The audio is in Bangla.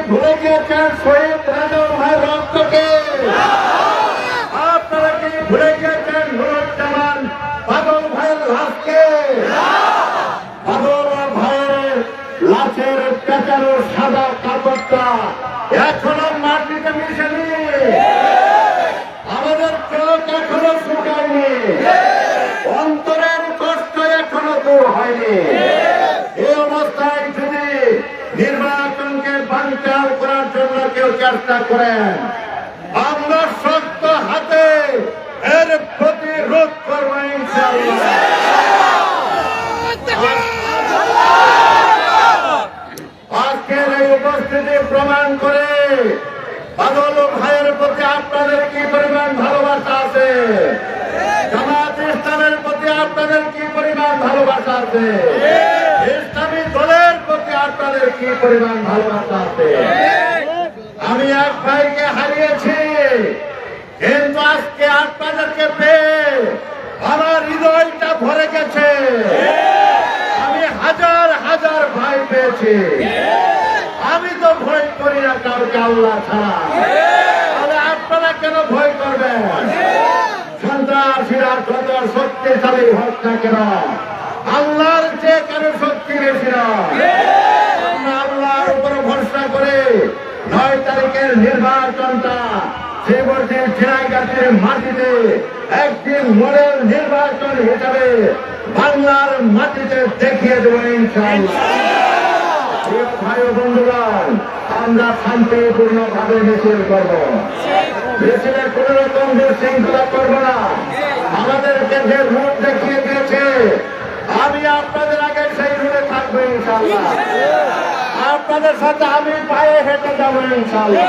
ভুলে গিয়েছেন শহীদ রাজু ভাইয়ের রক্তকে? আপনারা কি ভুলে গিয়েছেন নুরুজ্জামান বাদল ভাইয়ের লাশকে? বাদল ভাইয়ের লাশের পেঁচানো সাদা কাপড়টা এখনো মাটিতে মিশেনি, আমাদের চোখ এখনো শুকায়নি, অন্তরের কষ্ট এখনো দূর হয়নি। এই অবস্থায় যদি নির্বাচনকে বানচাল করার জন্য কেউ চেষ্টা করেন, আমরা শক্ত হাতে এর প্রতিরোধ করব ইনশাআল্লাহ। আজকের এই উপস্থিতি প্রমাণ করে বাদল ভাইয়ের প্রতি আপনাদের কি পরিমাণ ভালোবাসা আছে, জামাত ইসলামের প্রতি আপনাদের কি পরিমাণ ভালোবাসা আছে, ইসলামী দলের প্রতি আপনাদের কি পরিমাণ ভালোবাসা আছে। আমি এক ভাইকে হারিয়েছি, কিন্তু আজকে আপনাদেরকে পেয়ে আমার হৃদয়টা ভরে গেছে। আমি হাজার হাজার ভাই পেয়েছি, আমি তো ভয় করি না কাউকে আল্লাহ ছাড়া, তাহলে আপনারা কেন ভয় করবেন? সন্ত্রাসীরা যত শক্তিশালী হোক না কেন, আল্লাহর চেয়ে কেন শক্তি বেশি না? আমরা আল্লাহর উপর ভরসা করে 9 তারিখের নির্বাচনটা শ্রীবর্তী ঝিনাইগাতির মাটিতে একদিন মডেল নির্বাচন হিসাবে বাংলার মাটিতে দেখিয়ে দেব ইনশাআল্লাহ। প্রিয় ভাই ও বন্ধুগণ, আমরা শান্তিপূর্ণ ভাবে মিছিল করব, মিছিলে কোন রকম বিশৃঙ্খলা করব না। আমাদেরকে যে রুট দেখিয়ে দিয়েছে, আমি আপনাদের আগে সেই রুটে থাকবো ইনশাআল্লাহ। আপনাদের সাথে আমি পায়ে হেঁটে যাবো ইনশাআল্লাহ।